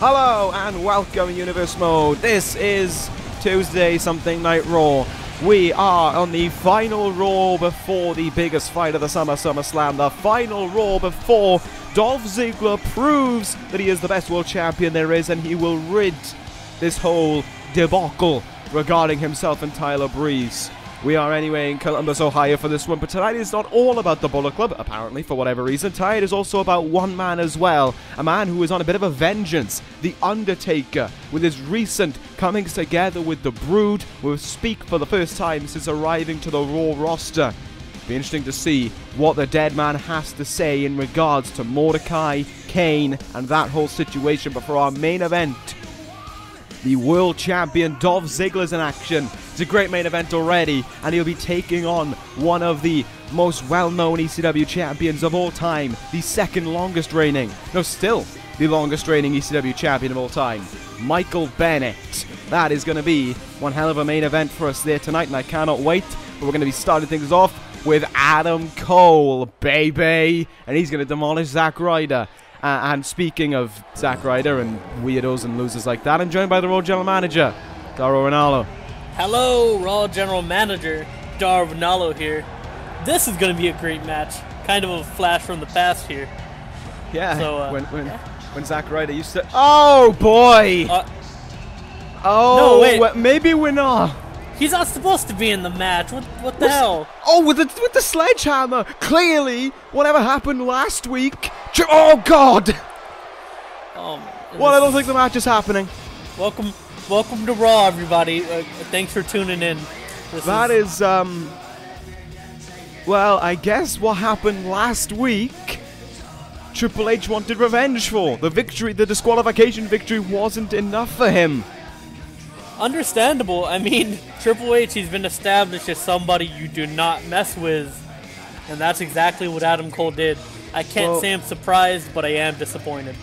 Hello and welcome Universe Mode. This is Tuesday something Night Raw. We are on the final Raw before the biggest fight of the summer, SummerSlam. The final Raw before Dolph Ziggler proves that he is the best world champion there is, and he will rid this whole debacle regarding himself and Tyler Breeze. We are anyway in Columbus, Ohio for this one, but tonight is not all about the Bullet Club, apparently, for whatever reason. Tonight is also about one man as well, a man who is on a bit of a vengeance, the Undertaker, with his recent comings together with the Brood, will speak for the first time since arriving to the Raw roster. Be interesting to see what the dead man has to say in regards to Mordecai, Kane, and that whole situation. But for our main event, the world champion Dolph Ziggler's in action. It's a great main event already, and he'll be taking on one of the most well-known ECW champions of all time, the second longest reigning, no, still the longest reigning ECW champion of all time, Michael Bennett. That is going to be one hell of a main event for us there tonight, and I cannot wait. But we're going to be starting things off with Adam Cole, baby, and he's going to demolish Zack Ryder. And speaking of Zack Ryder and weirdos and losers like that, I'm joined by the Raw General Manager, Daro Ronaldo. Hello, Raw General Manager, Daro Ronaldo here. This is going to be a great match. Kind of a flash from the past here. Yeah, so, when Zack Ryder used to... Oh, boy! No, wait. Maybe we're not. He's not supposed to be in the match. What the hell? Oh, with the sledgehammer. Clearly, whatever happened last week. Oh God! Well, I don't think the match is happening. Welcome to Raw, everybody. Thanks for tuning in. That is well, I guess what happened last week, Triple H wanted revenge for. The victory, the disqualification victory wasn't enough for him. Understandable. I mean, Triple H, he's been established as somebody you do not mess with. And that's exactly what Adam Cole did. I can't say I'm surprised, but I am disappointed.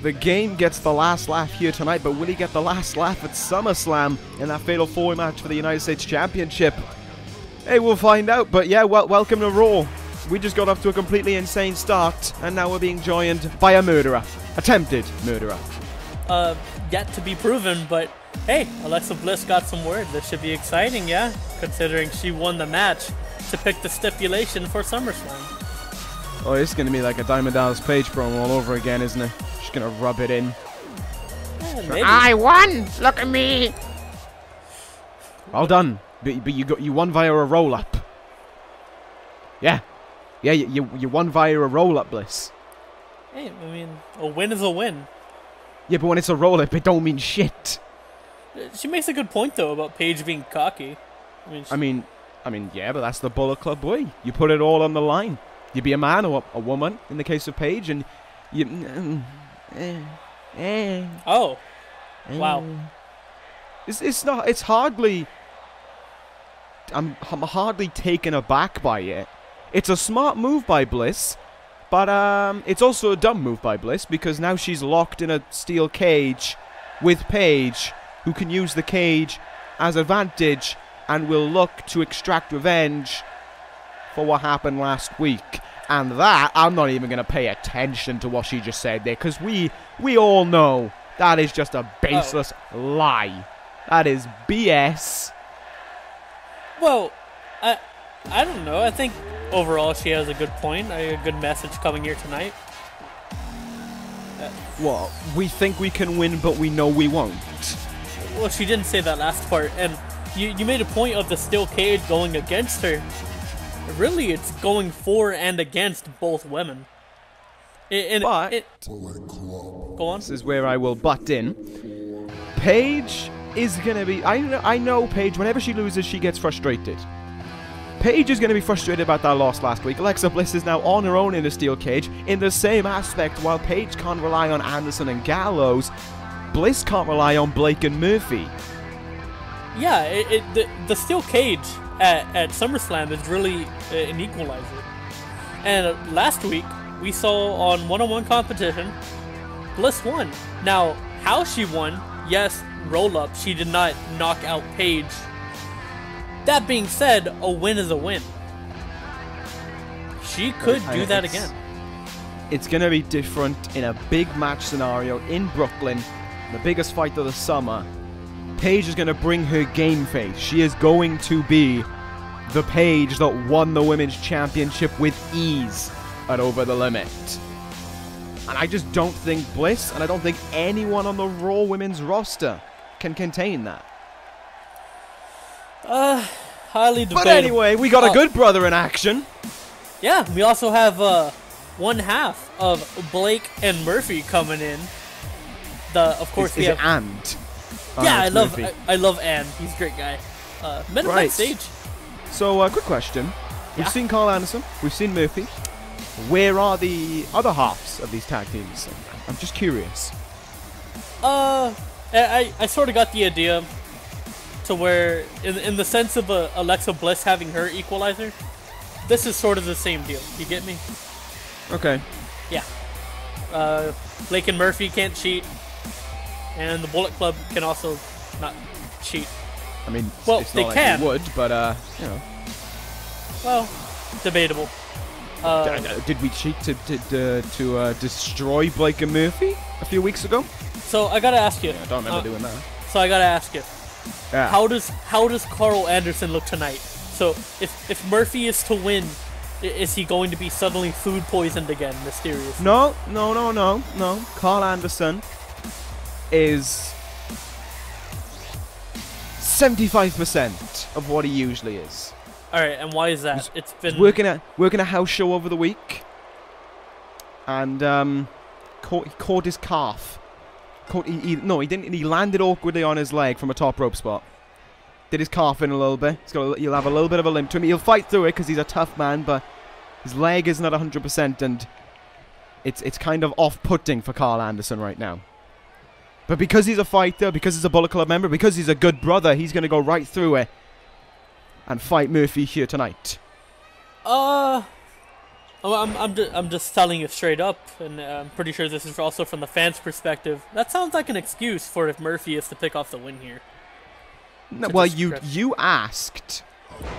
The game gets the last laugh here tonight, but will he get the last laugh at SummerSlam in that Fatal 4-Way match for the United States Championship? Hey, we'll find out, but yeah, welcome to Raw. We just got off to a completely insane start, and now we're being joined by a murderer. Attempted murderer. Yet to be proven, but hey, Alexa Bliss got some word. This should be exciting, yeah? Considering she won the match to pick the stipulation for SummerSlam. Oh, it's going to be like a Diamond Dallas Page promo all over again, isn't it? She's going to rub it in. Yeah, I won! Look at me! Well done. But you won via a roll-up. Yeah. Yeah, you won via a roll-up, Bliss. Hey, I mean, a win is a win. Yeah, but when it's a roll-up, it don't mean shit. She makes a good point, though, about Paige being cocky. I mean, yeah, but that's the Bullet Club way. You put it all on the line. You be a man or a woman, in the case of Paige, and you... Oh. Wow. It's hardly... I'm hardly taken aback by it. It's a smart move by Bliss, but it's also a dumb move by Bliss, because now she's locked in a steel cage with Paige, who can use the cage as advantage and will look to extract revenge for what happened last week. And that, I'm not even going to pay attention to what she just said there, because we all know that is just a baseless lie. That is BS. Well, I don't know. I think overall she has a good point, a good message coming here tonight. Well, we think we can win, but we know we won't. Well, she didn't say that last part, and you made a point of the steel cage going against her. Really, it's going for and against both women. Go on. This is where I will butt in. Paige is going to be... I know Paige, whenever she loses, she gets frustrated. Paige is going to be frustrated about that loss last week. Alexa Bliss is now on her own in a steel cage. In the same aspect, while Paige can't rely on Anderson and Gallows, Bliss can't rely on Blake and Murphy. Yeah, the steel cage at SummerSlam is really an equalizer. And last week, we saw on one-on-one competition, Bliss won. Now, how she won, yes, roll-up. She did not knock out Paige. That being said, a win is a win. She could do that again. It's going to be different in a big match scenario in Brooklyn the biggest fight of the summer, Paige is going to bring her game face. She is going to be the Paige that won the Women's Championship with ease at Over the Limit. And I just don't think Bliss, and I don't think anyone on the Raw Women's roster can contain that. Highly debatable. But anyway, we got a good brother in action. Yeah, we also have one half of Blake and Murphy coming in. Of course, we have and. Yeah, I love Ann. He's a great guy. Met him backstage. So, quick question. We've seen Karl Anderson. We've seen Murphy. Where are the other halves of these tag teams? I'm just curious. I sort of got the idea to where, in the sense of Alexa Bliss having her equalizer, this is sort of the same deal. You get me? Okay. Yeah. Blake and Murphy can't cheat, and the Bullet Club can also not cheat. I mean, well, it's they not like can. They would, but you know. Well, debatable. Did we cheat to destroy Blake and Murphy a few weeks ago? So I gotta ask you. Yeah, I don't remember doing that. So I gotta ask you. Yeah. How does Karl Anderson look tonight? So if Murphy is to win, is he going to be suddenly food poisoned again, mysterious? No. Karl Anderson is 75% of what he usually is. All right, and why is that? It's been working a house show over the week, and he caught his calf. He didn't. He landed awkwardly on his leg from a top rope spot. Did his calf in a little bit. He'll have a little bit of a limp to him. He'll fight through it because he's a tough man, but his leg isn't at 100%, and it's kind of off-putting for Karl Anderson right now. But because he's a fighter, because he's a Bullet Club member, because he's a good brother, he's going to go right through it and fight Murphy here tonight. I'm just telling you straight up, and I'm pretty sure this is also from the fans' perspective. That sounds like an excuse for if Murphy is to pick off the win here. No, well, you asked,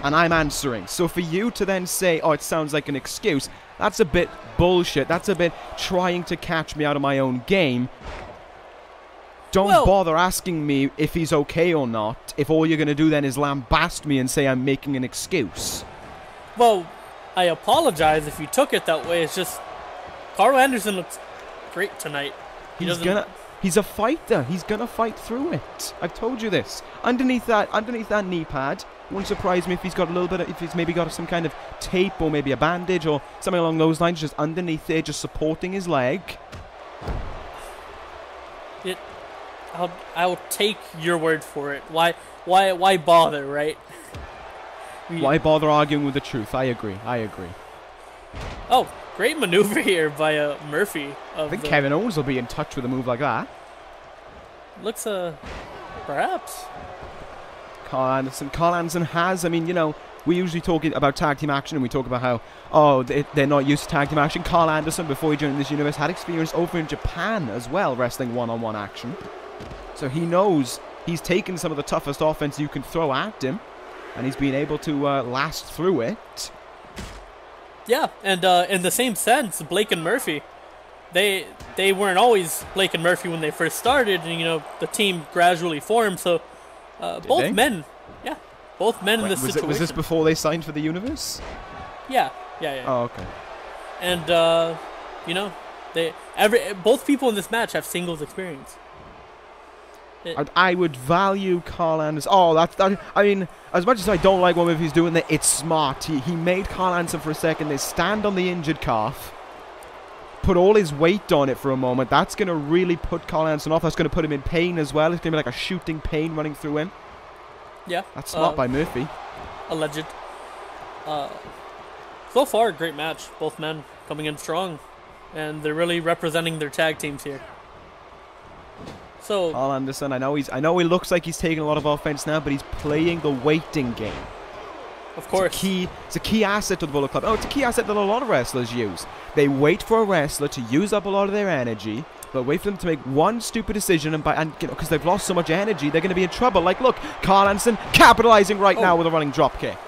and I'm answering. So for you to then say, "Oh, it sounds like an excuse," that's a bit bullshit. That's a bit trying to catch me out of my own game. Don't bother asking me if he's okay or not, if all you're going to do then is lambast me and say I'm making an excuse. Well, I apologize if you took it that way. It's just Karl Anderson looks great tonight. He's a fighter. He's gonna fight through it. I've told you this. Underneath that knee pad, it wouldn't surprise me if he's got a little bit if he's maybe got some kind of tape or maybe a bandage or something along those lines, just underneath there, just supporting his leg. I'll take your word for it. Why bother, right? Why bother arguing with the truth? I agree. Oh, great maneuver here by Murphy. I think Kevin Owens will be in touch with a move like that. Looks perhaps. Karl Anderson has. I mean, you know, we usually talk about tag team action and we talk about how they're not used to tag team action. Karl Anderson, before he joined this universe, had experience over in Japan as well, wrestling one-on-one action. So he knows he's taken some of the toughest offense you can throw at him, and he's been able to last through it. Yeah, and in the same sense, Blake and Murphy, they weren't always Blake and Murphy when they first started, and you know the team gradually formed. So both men in this situation. Was this before they signed for the universe? Yeah. Oh, okay. And you know, both people in this match have singles experience. I would value Karl Anderson. I mean, as much as I don't like what Murphy's doing there, it's smart. He made Karl Anderson for a second. They stand on the injured calf, put all his weight on it for a moment. That's going to really put Karl Anderson off. That's going to put him in pain as well. It's going to be like a shooting pain running through him. Yeah. That's smart by Murphy. Alleged. So far, great match. Both men coming in strong, and they're really representing their tag teams here. So Karl Anderson, I know he looks like he's taking a lot of offense now, but he's playing the waiting game. Of course. It's a key asset to the Bullet Club. It's a key asset that a lot of wrestlers use. They wait for a wrestler to use up a lot of their energy, but wait for them to make one stupid decision, and because they've lost so much energy, they're going to be in trouble. Like, look, Karl Anderson capitalizing right now with a running drop kick.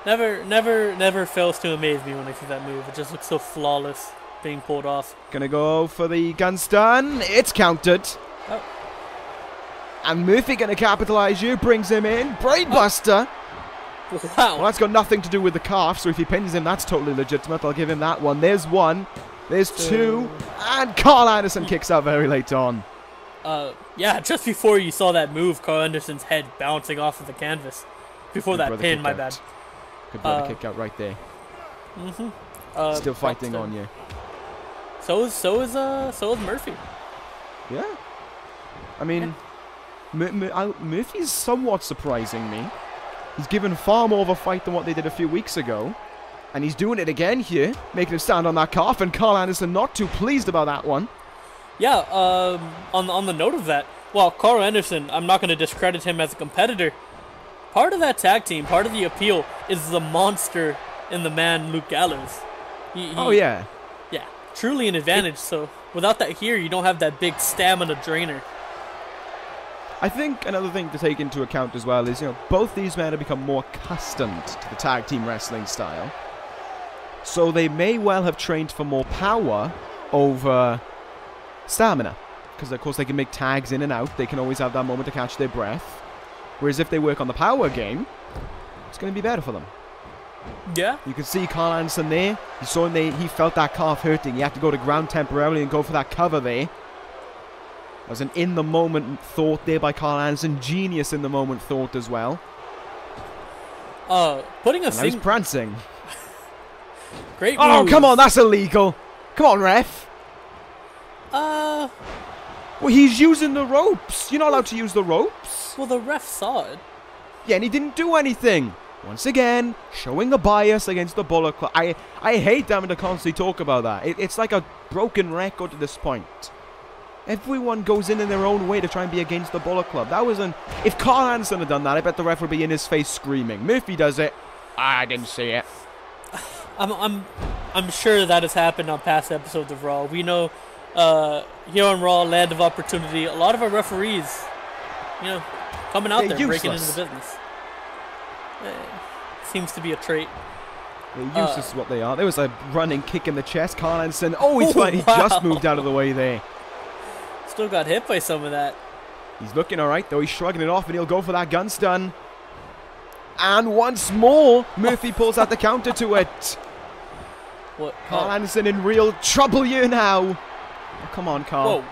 Never fails to amaze me when I see that move. It just looks so flawless being pulled off. Gonna go for the gun stun. It's countered. Oh, And Murphy going to capitalize here, brings him in. Brainbuster. Wow. Well, that's got nothing to do with the calf, so if he pins him, that's totally legitimate. I'll give him that one. There's one. There's two. And Karl Anderson kicks out very late on. Yeah, just before you saw that move, Karl Anderson's head bouncing off of the canvas. Before Good that pin, my bad. Good brother kick out right there. Still fighting on you. So is Murphy. Yeah. I mean, Murphy's somewhat surprising me. He's given far more of a fight than what they did a few weeks ago. And he's doing it again here, making him stand on that calf, and Karl Anderson not too pleased about that one. Yeah, on the note of that, well, Karl Anderson, I'm not going to discredit him as a competitor. Part of that tag team, part of the appeal, is the monster in the man Luke Gallows. Oh, yeah. Yeah, truly an advantage, so without that here, you don't have that big stamina drainer. I think another thing to take into account as well is, both these men have become more accustomed to the tag team wrestling style. So they may well have trained for more power over stamina. Because, of course, they can make tags in and out. They can always have that moment to catch their breath. Whereas if they work on the power game, it's going to be better for them. Yeah. You can see Karl Anderson there. You saw him, he felt that calf hurting. He had to go to ground temporarily and go for that cover there. That was an in-the-moment thought there by Karl Anderson. Genius in-the-moment thought as well. Putting a and he's prancing. Great Oh, move. come on, that's illegal. Come on, ref. Well, he's using the ropes. You're not allowed to use the ropes. Well, the ref saw it. Yeah, and he didn't do anything. Once again, showing the bias against the Bullet Club. I hate having to constantly talk about that. It's like a broken record at this point. Everyone goes in their own way to try and be against the Bullet Club. That was if Karl Anderson had done that, I bet the ref would be in his face screaming. Murphy does it. I didn't see it. I'm sure that has happened on past episodes of Raw. We know here on Raw, Land of Opportunity, a lot of our referees, coming out there, breaking into the business. Seems to be a trait. They're useless is what they are. There was a running kick in the chest. Karl Anderson. Oh, he's fine. He just moved out of the way there. Still got hit by some of that. He's looking alright, though. He's shrugging it off, and he'll go for that gun stun. And once more, Murphy pulls out the counter to it. What? Karl Anderson in real trouble here now. Oh, come on, Karl. Whoa.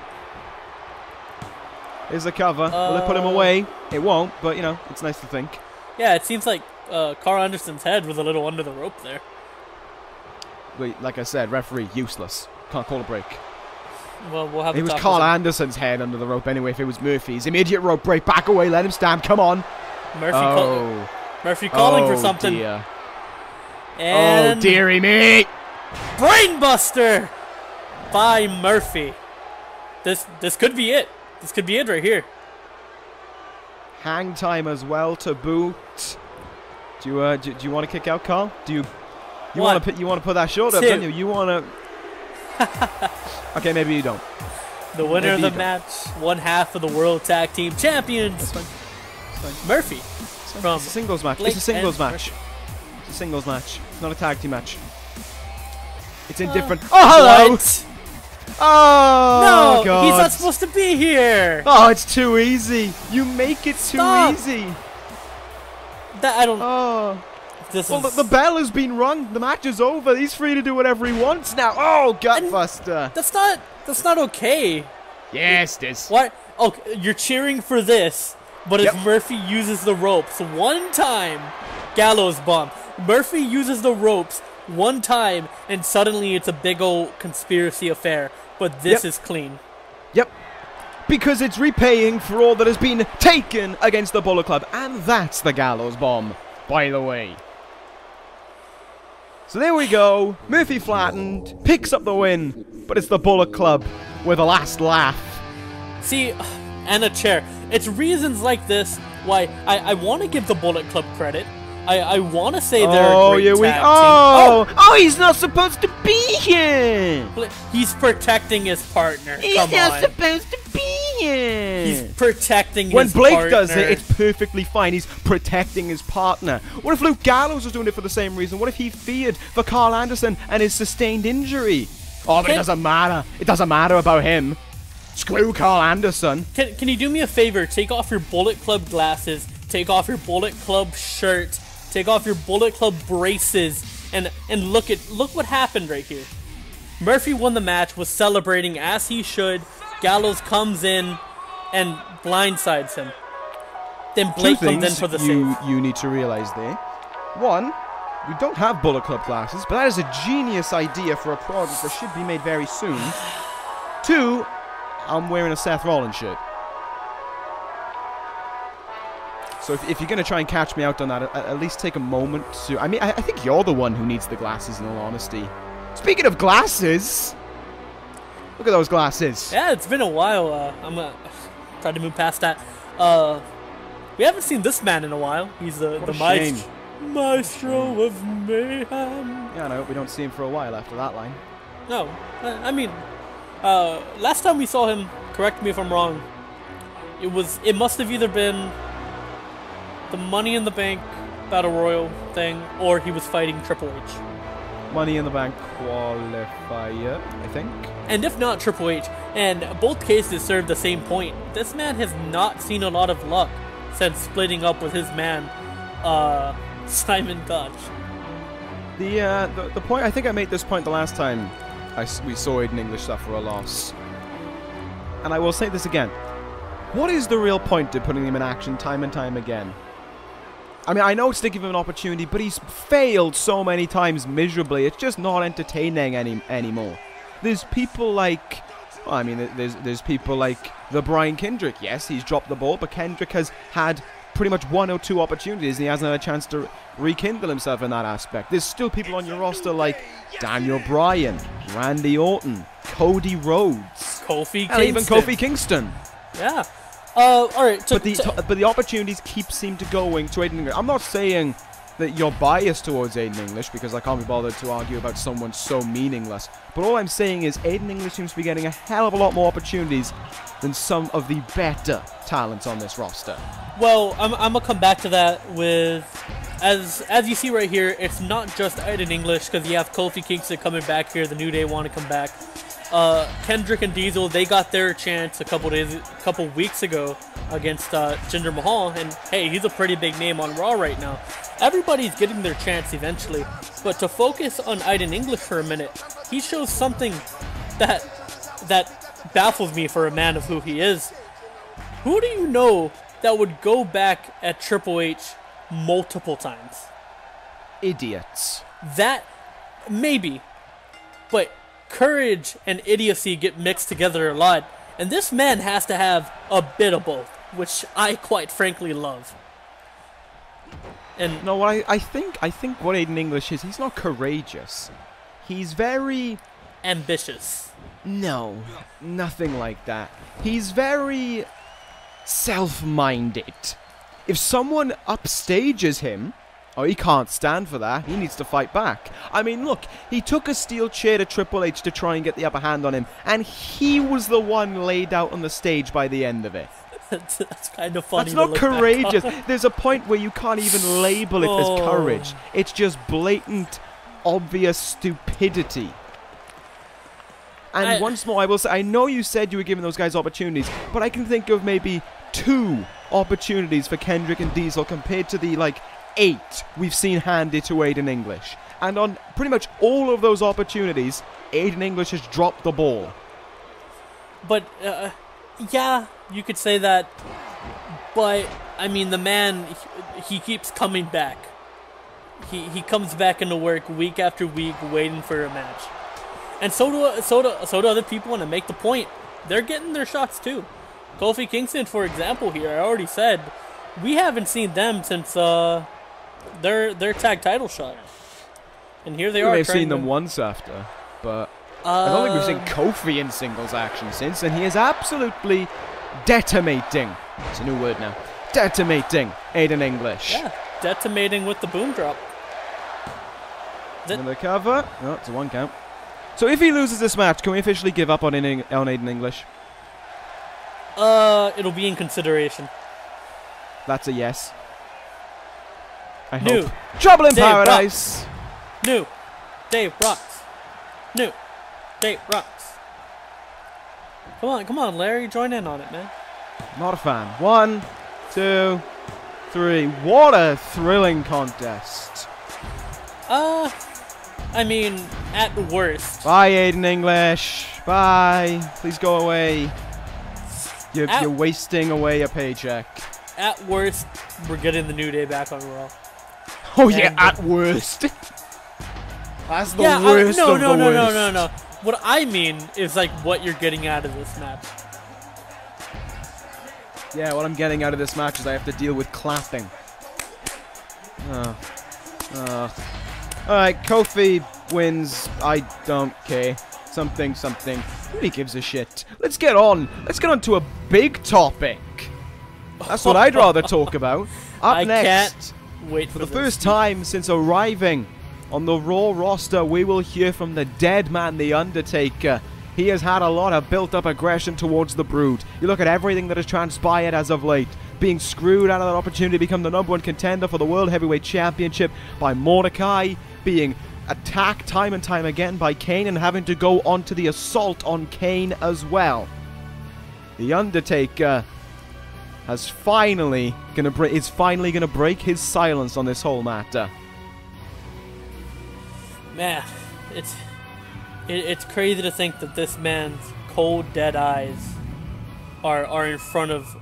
Here's the cover. Will it put him away? It won't, but, it's nice to think. Yeah, it seems like Karl Anderson's head was a little under the rope there. Wait, like I said, referee, useless. Can't call a break. Well, we'll have it was Karl Anderson's head under the rope anyway if it was Murphy's. Immediate rope break, back away, let him stand, come on. Murphy calling for something. Dear. And oh, dearie me. Brainbuster by Murphy. This could be it. This could be it right here. Hang time as well to boot. Do you want to kick out, Karl? You want to put that short up, don't you? You want to. Okay, maybe you don't. The winner of the match, one half of the World Tag Team Champions, Murphy. It's a singles match. It's a singles match. It's a singles match. It's not a tag team match. It's indifferent. Oh, hello! What? Oh, no, God. He's not supposed to be here. Oh, it's too easy. You make it too easy. That I don't. Oh. Well, the bell has been rung. The match is over. He's free to do whatever he wants now. Oh, gutbuster. That's not okay. Yes, it is. What? Oh, you're cheering for this, but if Murphy uses the ropes one time, Gallows bomb. Murphy uses the ropes one time, and suddenly it's a big old conspiracy affair. But this is clean. Yep. Because it's repaying for all that has been taken against the Bullet Club. And that's the Gallows bomb, by the way. So there we go. Murphy flattened, picks up the win. But it's the Bullet Club with a last laugh. See, and a chair. It's reasons like this why I want to give the Bullet Club credit. I want to say they're a great tag team. Oh, he's not supposed to be here. He's protecting his partner. He's not supposed to be here. He's protecting when his partner. Blake does it, it's perfectly fine. He's protecting his partner. What if Luke Gallows was doing it for the same reason? What if he feared for Karl Anderson and his sustained injury? Oh, but it doesn't matter. It doesn't matter about him. Screw Karl Anderson. Can you do me a favor? Take off your Bullet Club glasses. Take off your Bullet Club shirt. Take off your Bullet Club braces. And look what happened right here. Murphy won the match, was celebrating as he should. Gallows comes in and blindsides him. Then Blake comes in for the save. You need to realize there. One, we don't have Bullet Club glasses, but that is a genius idea for a product that should be made very soon. Two, I'm wearing a Seth Rollins shirt. So if you're going to try and catch me out on that, at least take a moment to... I mean, I think you're the one who needs the glasses, in all honesty. Speaking of glasses, look at those glasses. Yeah, it's been a while. I'm going to try to move past that. We haven't seen this man in a while. He's the maestro of mayhem. Yeah, I know. We don't see him for a while after that line. No, I mean... last time we saw him, correct me if I'm wrong, it must have either been the Money in the Bank Battle Royal thing, or he was fighting Triple H. Money in the Bank qualifier, I think. And if not Triple H, and both cases serve the same point, this man has not seen a lot of luck since splitting up with his man, Simon Gotch. The point, I think I made this point the last time we saw Aiden English suffer a loss. And I will say this again. What is the real point to putting him in action time and time again? I mean, I know it's to give him an opportunity, but he's failed so many times miserably. It's just not entertaining anymore. There's people like... Well, I mean, there's people like the Brian Kendrick. Yes, he's dropped the ball, but Kendrick has had pretty much 1 or 2 opportunities, and he hasn't had a chance to rekindle himself in that aspect. There's still people on your roster like Daniel Bryan, Randy Orton, Cody Rhodes, Kofi Kingston. And even Kofi Kingston. Yeah. All right. But the opportunities seem to going to Aiden English. I'm not saying that you're biased towards Aiden English, because I can't be bothered to argue about someone so meaningless. But all I'm saying is Aiden English seems to be getting a hell of a lot more opportunities than some of the better talents on this roster. Well, I'm gonna come back to that with, as you see right here, it's not just Aiden English, because you have Kofi Kingston coming back here. The New Day want to come back. Kendrick and Diesel, they got their chance a couple weeks ago against Jinder Mahal, and hey, he's a pretty big name on Raw right now. Everybody's getting their chance eventually, but to focus on Aiden English for a minute, he shows something that baffles me for a man of who he is. Who do you know that would go back at Triple H multiple times? Idiots. That, maybe, but courage and idiocy get mixed together a lot, and this man has to have a bit of both, which I quite frankly love. And no, what I think what Aiden English is, he's not courageous. He's very ambitious. No, nothing like that. He's very self-minded. If someone upstages him, oh, he can't stand for that. He needs to fight back. I mean, look, he took a steel chair to Triple H to try and get the upper hand on him, and he was the one laid out on the stage by the end of it. That's kind of funny. That's not courageous. There's a point where you can't even label it as courage. It's just blatant, obvious stupidity. And once more, I will say, I know you said you were giving those guys opportunities, but I can think of maybe 2 opportunities for Kendrick and Diesel compared to the, 8 we've seen handed to Aiden English. And on pretty much all of those opportunities, Aiden English has dropped the ball. But, yeah, you could say that. But, I mean, the man, he keeps coming back. He comes back into work week after week waiting for a match. And so do other people, and to make the point, they're getting their shots too. Kofi Kingston, for example, here, I already said, we haven't seen them since their tag title shot. And here they are. We've seen them once after, but I don't think we've seen Kofi in singles action since, and he is absolutely detonating. It's a new word now. Detonating Aiden English. Yeah, detonating with the boom drop. On the cover. Oh, it's a 1 count. So if he loses this match, can we officially give up on Aiden English? It'll be in consideration. That's a yes. I hope. Trouble in Paradise. Rocks. New Day rocks. New Day rocks. Come on, Larry, join in on it, man. Not a fan. 1, 2, 3. What a thrilling contest. I mean, at worst. Bye, Aiden English. Bye. Please go away. You're wasting away a paycheck. At worst, we're getting the New Day back on Raw. Oh yeah, at worst. That's the worst of the worst. No. What I mean is like what you're getting out of this match. Yeah, what I'm getting out of this match is I have to deal with clapping. Alright, Kofi wins. I don't care. Something. Who gives a shit? Let's get on to a big topic. That's what I'd rather talk about. Up next, can't wait for the first time since arriving on the Raw roster, we will hear from the dead man, The Undertaker. He has had a lot of built-up aggression towards the Brood. You look at everything that has transpired as of late. Being screwed out of that opportunity to become the #1 contender for the World Heavyweight Championship by Mordecai. Being attacked time and time again by Kane and having to go on to the assault on Kane as well. The Undertaker is finally gonna break his silence on this whole matter. Man, it's crazy to think that this man's cold, dead eyes are in front of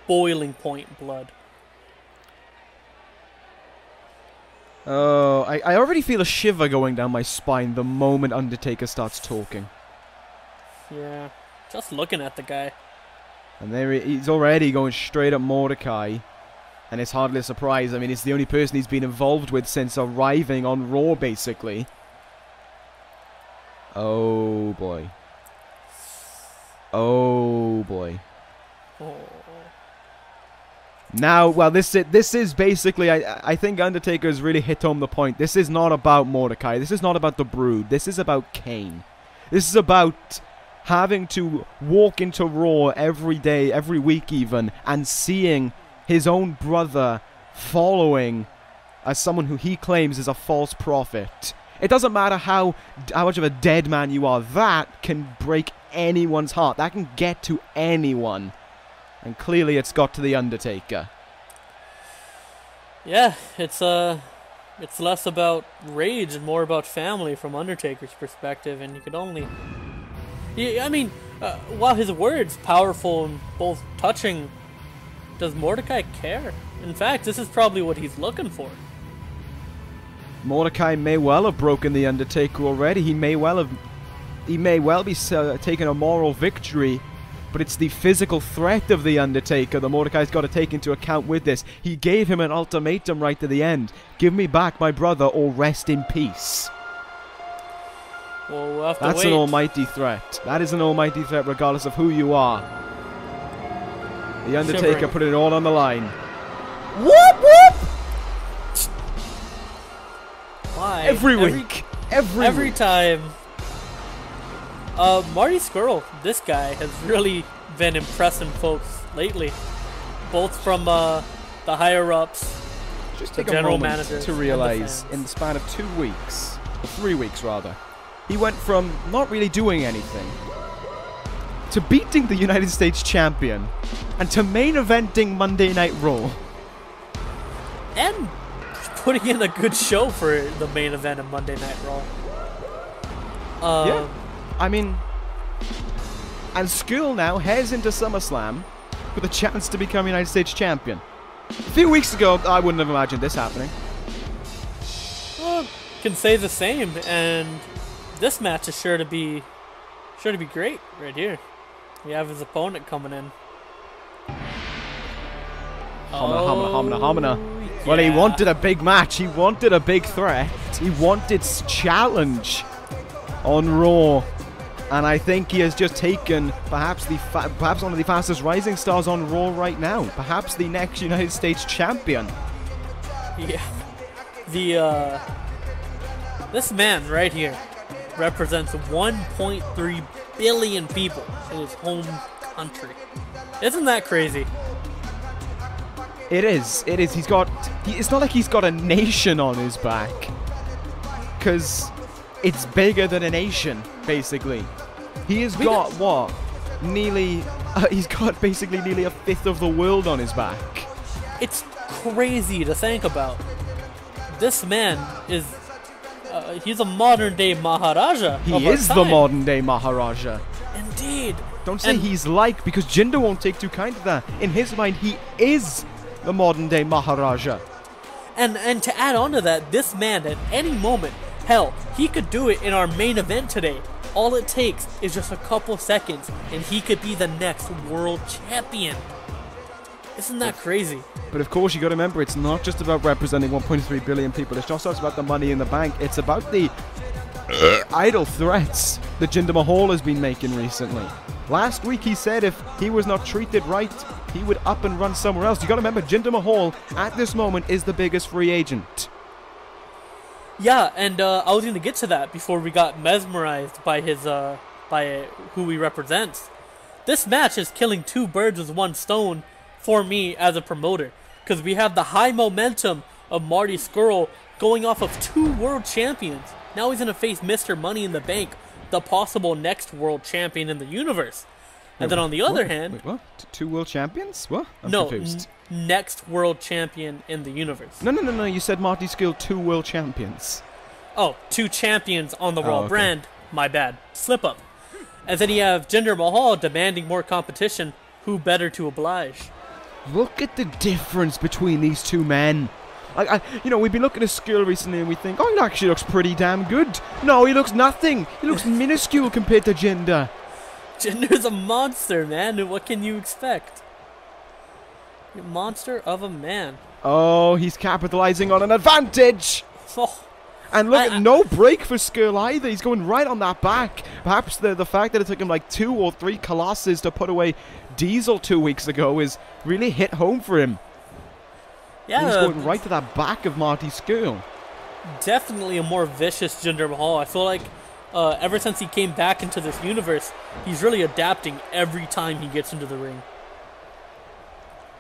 boiling point blood. Oh, I already feel a shiver going down my spine the moment Undertaker starts talking. Yeah, just looking at the guy. And there he's already going straight at Mordecai. And it's hardly a surprise. I mean, it's the only person he's been involved with since arriving on Raw, basically. Oh, boy. Oh, boy. Oh. Now, well, this is basically, I think Undertaker's really hit home the point. This is not about Mordecai. This is not about the Brood. This is about Kane. This is about having to walk into Raw every day, every week even, and seeing his own brother following as someone who he claims is a false prophet. It doesn't matter how much of a dead man you are. That can break anyone's heart. That can get to anyone. And clearly it's got to The Undertaker. Yeah, it's less about rage and more about family from Undertaker's perspective, and you could only... Yeah, I mean, while his words powerful and both touching, does Mordecai care? In fact, this is probably what he's looking for. Mordecai may well have broken The Undertaker already. He may well be taking a moral victory, but it's the physical threat of The Undertaker that Mordecai's got to take into account with this. He gave him an ultimatum right to the end. Give me back my brother or rest in peace. Well, we'll have to That's wait. an almighty threat. That is an almighty threat regardless of who you are. The Undertaker put it all on the line. Whoop whoop! Why? Every week. Every time. Marty Scurll, this guy, has really been impressing folks lately. Both from the higher-ups, Just the take a general moment managers, to realize, in the span of 2 weeks, or 3 weeks rather, he went from not really doing anything to beating the United States Champion and to main eventing Monday Night Raw. And putting in a good show for the main event of Monday Night Raw. Yeah. I mean, and Scurll now heads into SummerSlam with a chance to become United States Champion. A few weeks ago, I wouldn't have imagined this happening. Well, can say the same, and this match is sure to be great right here. We have his opponent coming in. Homina. Yeah. Well, he wanted a big match. He wanted a big threat. He wanted challenge on Raw. And I think he has just taken perhaps one of the fastest rising stars on Raw right now. Perhaps the next United States Champion. Yeah. This man right here represents 1.3 billion people in his home country. Isn't that crazy? It is. It's not like he's got a nation on his back. Because it's bigger than a nation, basically. He has got, what? nearly, he's got basically nearly a fifth of the world on his back. It's crazy to think about. This man is, he's a modern day Maharaja. He is the modern day Maharaja. Indeed. Don't say he's like, because Jinder won't take too kind to that. In his mind, he is the modern day Maharaja. And to add on to that, this man at any moment, hell, he could do it in our main event today. All it takes is just a couple seconds, and he could be the next world champion. Isn't that crazy? But of course, you got to remember, it's not just about representing 1.3 billion people. It's not just about the money in the bank. It's about the idle threats that Jinder Mahal has been making recently. Last week, he said if he was not treated right, he would up and run somewhere else. You got to remember, Jinder Mahal, at this moment, is the biggest free agent. Yeah, and I was going to get to that before we got mesmerized by his, by who he represents. This match is killing two birds with one stone for me as a promoter, because we have the high momentum of Marty Scurll going off of 2 world champions. Now he's going to face Mr. Money in the Bank, the possible next world champion in the universe. And then on the other hand... Wait, what? 2 world champions? What? I'm no, confused. Next world champion in the universe. No. You said Marty Scurll 2 world champions. Oh, 2 champions on the Raw brand. My bad. Slip up. And then you have Jinder Mahal demanding more competition. Who better to oblige? Look at the difference between these 2 men. You know, we've been looking at Scurll recently and we think, oh, he actually looks pretty damn good. No, he looks nothing. He looks minuscule compared to Jinder. Jinder's a monster, man. What can you expect? A monster of a man. Oh, he's capitalizing on an advantage. Oh. And look at no break for Scurll either. He's going right on that back. Perhaps the fact that it took him like 2 or 3 Colossus to put away Diesel 2 weeks ago is really hit home for him. Yeah, he's going right to that back of Marty Scurll. Definitely a more vicious Jinder Mahal. I feel like ever since he came back into this universe, he's really adapting every time he gets into the ring.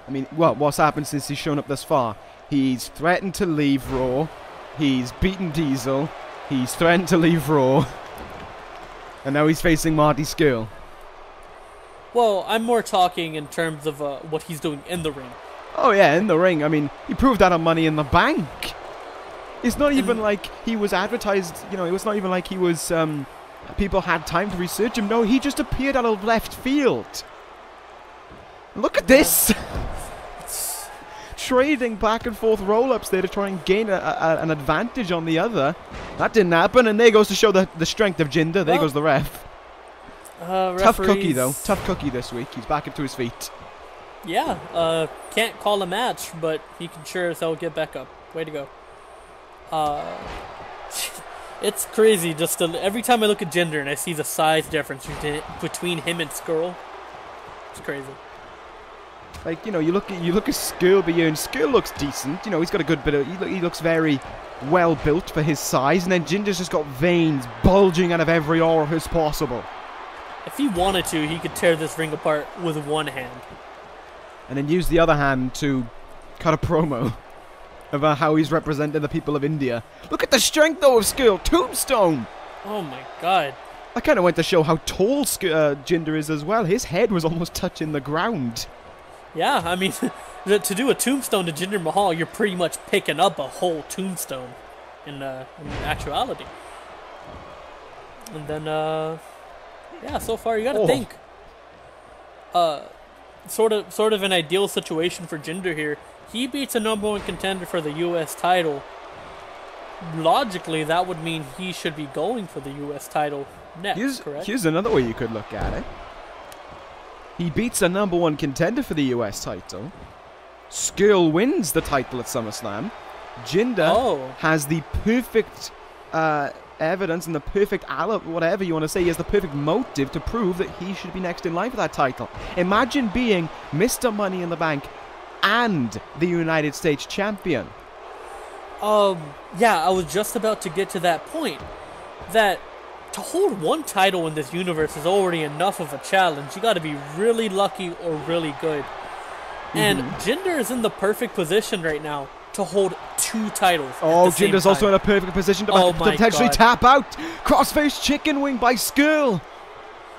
I mean, well, what's happened since he's shown up this far? He's threatened to leave Raw. He's beaten Diesel. He's threatened to leave Raw. And now he's facing Marty Scurll. Well, I'm more talking in terms of what he's doing in the ring. Oh yeah, in the ring. I mean, he proved that on Money in the Bank. It's not even like he was advertised, you know, it was not even like he was, people had time to research him. No, he just appeared out of left field. Look at this! Trading back and forth roll-ups there to try and gain an advantage on the other. That didn't happen, and there goes to show the strength of Jinder. There goes the ref. Tough cookie, though. Tough cookie this week. He's back up to his feet. Yeah, can't call a match, but he can sure as hell get back up. Way to go. It's crazy. Just every time I look at Jinder and I see the size difference between him and Scurll, it's crazy. Like, you know, you look at Scurll, but Scurll looks decent. You know, he's got a good bit of. He looks very well built for his size, and then Jinder's just got veins bulging out of every orifice possible. If he wanted to, he could tear this ring apart with one hand. And then use the other hand to cut a promo about how he's representing the people of India. Look at the strength, though, of Scurll. Tombstone! Oh, my God. I kind of went to show how tall Jinder is as well. His head was almost touching the ground. Yeah, I mean, to do a tombstone to Jinder Mahal, you're pretty much picking up a whole tombstone in actuality. And then, yeah, so far you gotta think. Sort of an ideal situation for Jinder here. He beats a #1 contender for the U.S. title. Logically, that would mean he should be going for the U.S. title next, correct? Here's another way you could look at it. He beats a #1 contender for the US title. Scurll wins the title at SummerSlam. Jinder has the perfect evidence and the perfect whatever you want to say. He has the perfect motive to prove that he should be next in line for that title. Imagine being Mr. Money in the Bank and the United States champion. Yeah, I was just about to get to that point. That to hold one title in this universe is already enough of a challenge. You got to be really lucky or really good. And Jinder is in the perfect position right now to hold 2 titles. Jinder's also in a perfect position to potentially tap out. Crossface chicken wing by Scurll.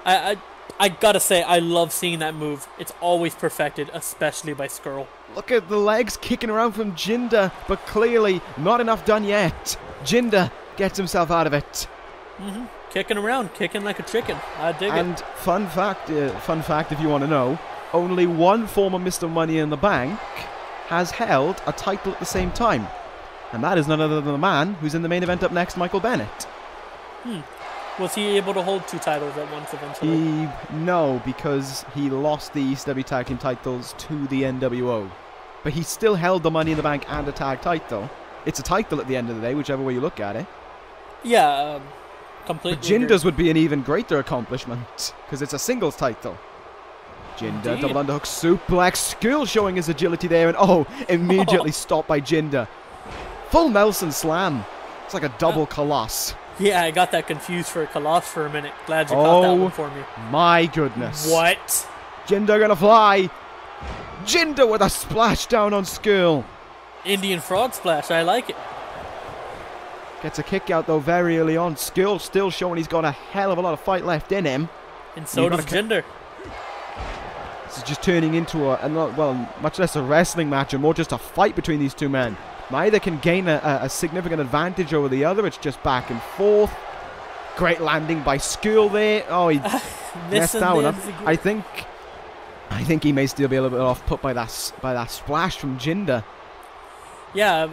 I I gotta say, I love seeing that move. It's always perfected, especially by Scurll. Look at the legs kicking around from Jinder, but clearly not enough done yet. Jinder gets himself out of it. Kicking around, kicking like a chicken. I dig it. And fun fact if you want to know, only one former Mr. Money in the Bank has held a title at the same time. And that is none other than the man who's in the main event up next, Michael Bennett. Was he able to hold 2 titles at once eventually? No, because he lost the ECW Tag Team titles to the NWO. But he still held the Money in the Bank and a tag title. It's a title at the end of the day, whichever way you look at it. Yeah, completely. But Jinder's would be an even greater accomplishment, because it's a singles title. Jinder, double underhook suplex. Scurll showing his agility there, and immediately stopped by Jinder. Full Nelson slam. It's like a double coloss. Yeah, I got that confused for a coloss for a minute. Glad you caught that one for me. My goodness. What? Jinder gonna fly. Jinder with a splash down on Scurll. Indian frog splash, I like it. Gets a kick out though very early on. Scurll still showing he's got a hell of a lot of fight left in him. And so does Jinder. This is just turning into much less a wrestling match and more just a fight between these two men. Neither can gain a significant advantage over the other. It's just back and forth. Great landing by Scurll there. Oh, he messed down. I think he may still be a little bit off put by that splash from Jinder. Yeah,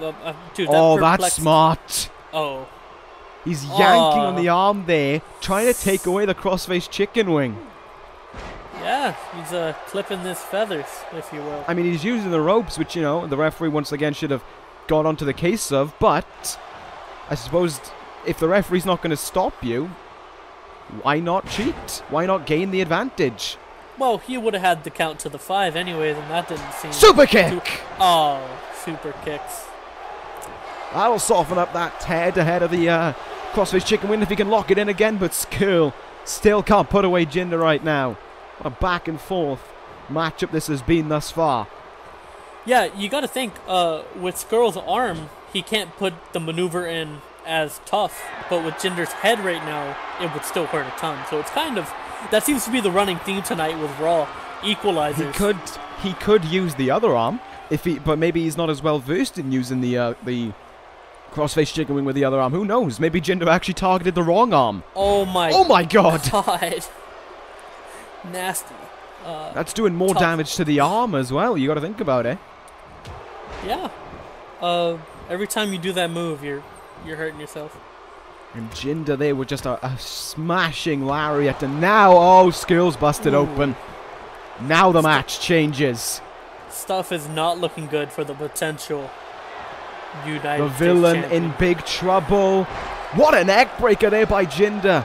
dude. That's smart. Oh. He's yanking on the arm there, trying to take away the crossface chicken wing. Yeah, he's clipping his feathers, if you will. I mean, he's using the ropes, which, the referee once again should have got onto the case of, but I suppose if the referee's not going to stop you, why not cheat? Why not gain the advantage? Well, he would have had the count to the 5 anyways, and that didn't seem... Super kick! Super kicks. That'll soften up that head of the crossface chicken wing if he can lock it in again, but Scurll still can't put away Jinder right now. What a back and forth matchup this has been thus far. Yeah, you got to think, with Scurll's arm, he can't put the maneuver in as tough, but with Jinder's head right now, it would still hurt a ton. So it's kind of, that seems to be the running theme tonight with Raw, equalizers. He could use the other arm, but maybe he's not as well versed in using the crossface chicken wing with the other arm. Who knows? Maybe Jinder actually targeted the wrong arm. Oh my god! Nasty. That's doing more damage to the arm as well. You got to think about it. Yeah. Every time you do that move, you're hurting yourself. And Jinder there with just a smashing lariat, and now Scurll's busted open. Now the match changes. Stuff is not looking good for the potential United The villain States in big trouble. What a neck breaker there by Jinder.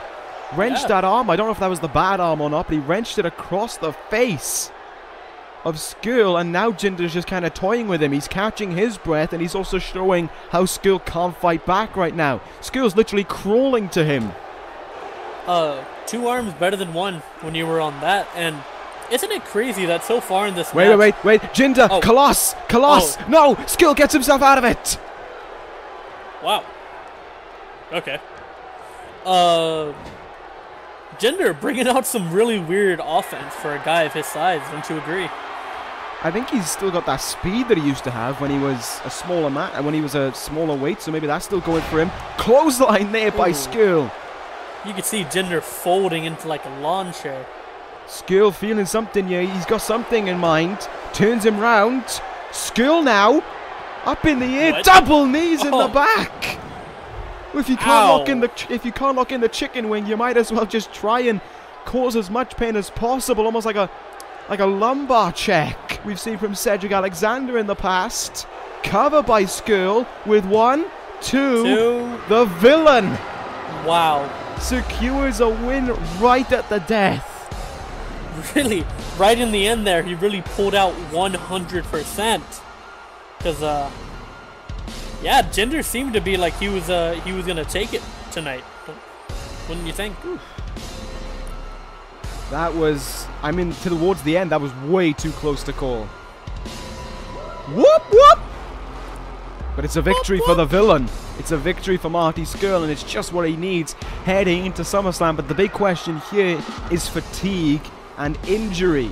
Wrenched that arm. I don't know if that was the bad arm or not, but he wrenched it across the face of Scurll, and now Jinder's just kind of toying with him. He's catching his breath, and he's also showing how Scurll can't fight back right now. Scurll's literally crawling to him. 2 arms better than 1 when you were on that, and isn't it crazy that so far in this match... Wait, Jinder, Coloss! No, Scurll gets himself out of it! Wow. Okay. Jinder bringing out some really weird offense for a guy of his size, don't you agree? I think he's still got that speed that he used to have when he was a smaller weight, so maybe that's still going for him. Clothesline there by Scurll. You can see Jinder folding into like a lawn chair. Scurll feeling something, yeah, he's got something in mind. Turns him round. Scurll now, up in the air, double knees in the back. If you can't lock in the chicken wing, you might as well just try and cause as much pain as possible, almost like a lumbar check we've seen from Cedric Alexander in the past. Cover by Scurll with 1, 2. The villain. Wow. Secures a win right at the death. Really, right in the end there, he really pulled out 100%. Because yeah, Jinder seemed to be like he was gonna take it tonight. Wouldn't you think? That was, towards the end, that was way too close to call. Whoop whoop! But it's a victory for the villain. It's a victory for Marty Scurll, and it's just what he needs heading into SummerSlam. But the big question here is fatigue and injury.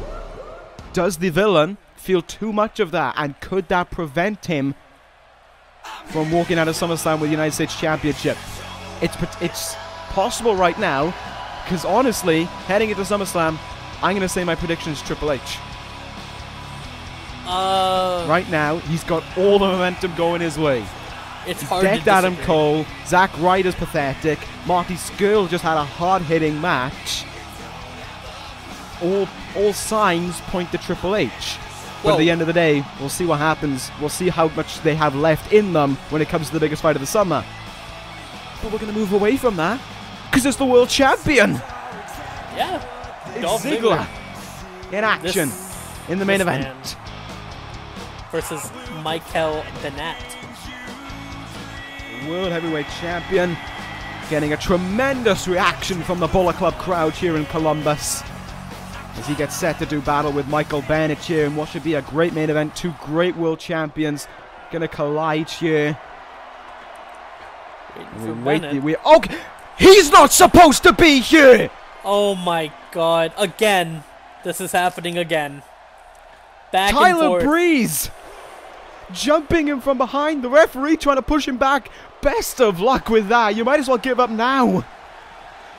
Does the villain feel too much of that, and could that prevent him from walking out of SummerSlam with the United States Championship? It's possible right now, because honestly, heading into SummerSlam, I'm going to say my prediction is Triple H. Right now, he's got all the momentum going his way. It's hard to decked Adam Cole. Zack Ryder's pathetic. Marty Scurll just had a hard-hitting match. All signs point to Triple H. But at the end of the day, we'll see what happens. We'll see how much they have left in them when it comes to the biggest fight of the summer. But we're going to move away from that, because it's the world champion. Yeah. It's Ziggler in action in the main event. Versus Bennett. World Heavyweight Champion, getting a tremendous reaction from the Bullet Club crowd here in Columbus as he gets set to do battle with Bennett here in what should be a great main event. Two great world champions gonna collide here. Okay, he's not supposed to be here! Oh my god, again. This is happening again. Back Tyler and forth. Breeze jumping him from behind, the referee trying to push him back. Best of luck with that. You might as well give up now.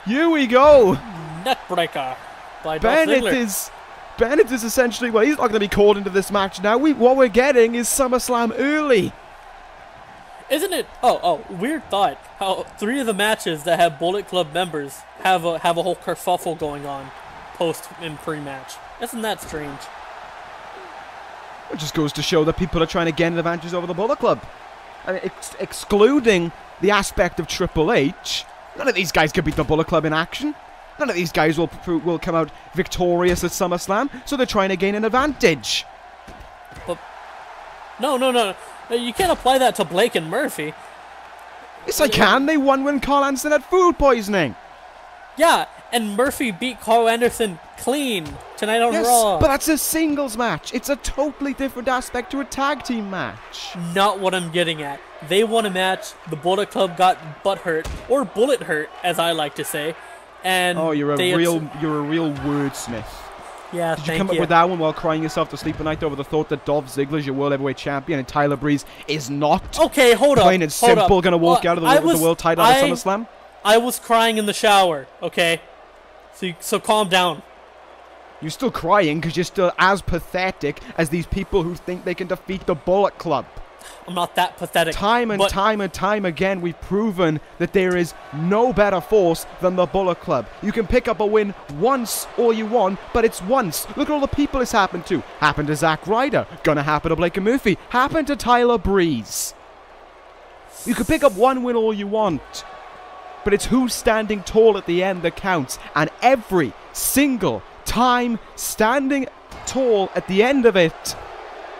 Here we go. Neckbreaker by Dolph Ziggler. Bennett is essentially, well, he's not going to be called into this match now. What we're getting is SummerSlam early. Isn't it? Oh, weird thought. How 3 of the matches that have Bullet Club members have a whole kerfuffle going on post and pre-match. Isn't that strange? It just goes to show that people are trying to gain advantages over the Bullet Club. I mean, excluding the aspect of Triple H, none of these guys can beat the Bullet Club in action. None of these guys will come out victorious at SummerSlam, so they're trying to gain an advantage. But no. You can't apply that to Blake and Murphy. Yes, I can. They won when Karl Anderson had food poisoning. Yeah, and Murphy beat Karl Anderson clean tonight on Raw. But that's a singles match. It's a totally different aspect to a tag team match. Not what I'm getting at. They won a match, the Bullet Club got butt hurt, or bullet hurt, as I like to say. And you're a real wordsmith. Yeah, Did you come up with that one while crying yourself to sleep at night over the thought that Dolph Ziggler is your World Heavyweight Champion and Tyler Breeze is not? Okay, hold up. Plain and simple, going to walk out of the world title at SummerSlam? I was crying in the shower, okay? So calm down. You're still crying because you're still as pathetic as these people who think they can defeat the Bullet Club. I'm not that pathetic. Time and time again, we've proven that there is no better force than the Bullet Club. You can pick up a win once all you want, but it's once. Look at all the people it's happened to. Happened to Zack Ryder. Gonna happen to Blake and Murphy. Happened to Tyler Breeze. You can pick up one win all you want, but it's who's standing tall at the end that counts. And every single time standing tall at the end of it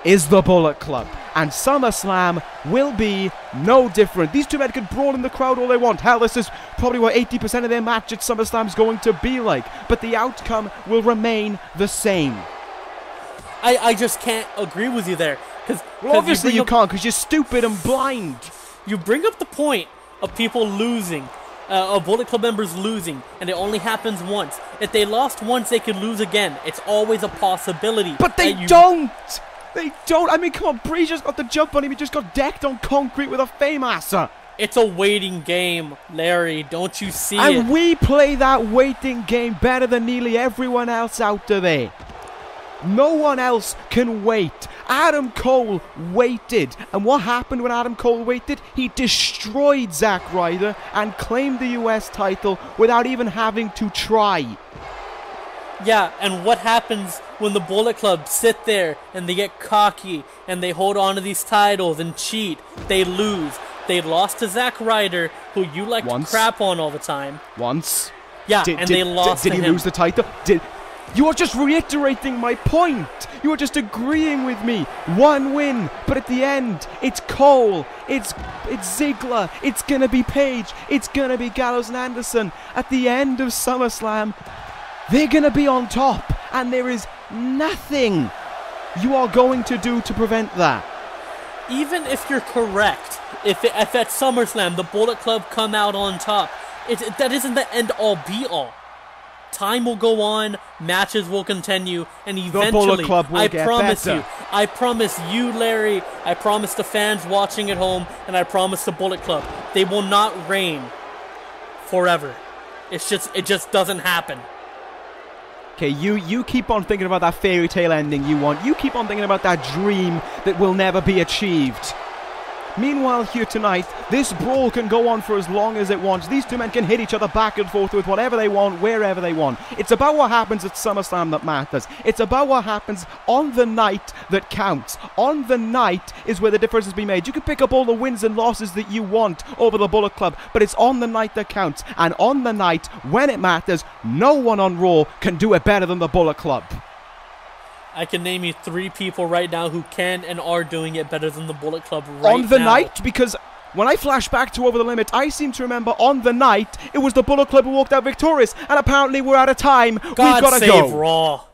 is the Bullet Club. And SummerSlam will be no different. These two men can brawl in the crowd all they want. Hell, this is probably what 80% of their match at SummerSlam is going to be like. But the outcome will remain the same. I just can't agree with you there. Well, obviously you can't, because you're stupid and blind. You bring up the point of people losing, of Bullet Club members losing, and it only happens once. If they lost once, they could lose again. It's always a possibility. But they don't! They don't. I mean, come on, Breeze just got the jump on him. He just got decked on concrete with a Fameasser. It's a waiting game, Larry. Don't you see it? And we play that waiting game better than nearly everyone else out there. No one else can wait. Adam Cole waited. And what happened when Adam Cole waited? He destroyed Zack Ryder and claimed the US title without even having to try. Yeah, and what happens when the Bullet Club sit there and they get cocky and they hold on to these titles and cheat? They lose. They lost to Zack Ryder, who you like to crap on all the time. Once. Yeah, they lost to him. Did he lose the title? You are just reiterating my point. You are just agreeing with me. One win, but at the end, it's Cole, it's Ziggler, it's gonna be Page, it's gonna be Gallows and Anderson. At the end of SummerSlam, they're gonna be on top, and there is nothing you are going to do to prevent that. even if you're correct, if at SummerSlam the Bullet Club come out on top, that isn't the end-all be-all. Time will go on, matches will continue, and eventually, the Bullet Club will get better. I promise you, Larry, I promise the fans watching at home, and I promise the Bullet Club, they will not reign forever. It just doesn't happen. Okay, you keep on thinking about that fairy tale ending you want. You keep on thinking about that dream that will never be achieved. Meanwhile, here tonight, this brawl can go on for as long as it wants. These two men can hit each other back and forth with whatever they want, wherever they want. It's about what happens at SummerSlam that matters. It's about what happens on the night that counts. On the night is where the difference has been made. You can pick up all the wins and losses that you want over the Bullet Club, but it's on the night that counts. And on the night, when it matters, no one on Raw can do it better than the Bullet Club. I can name you 3 people right now who can and are doing it better than the Bullet Club right now. On the night, because when I flash back to Over the Limit, I seem to remember on the night, it was the Bullet Club who walked out victorious, and apparently we're out of time. We've got to go. God save Raw.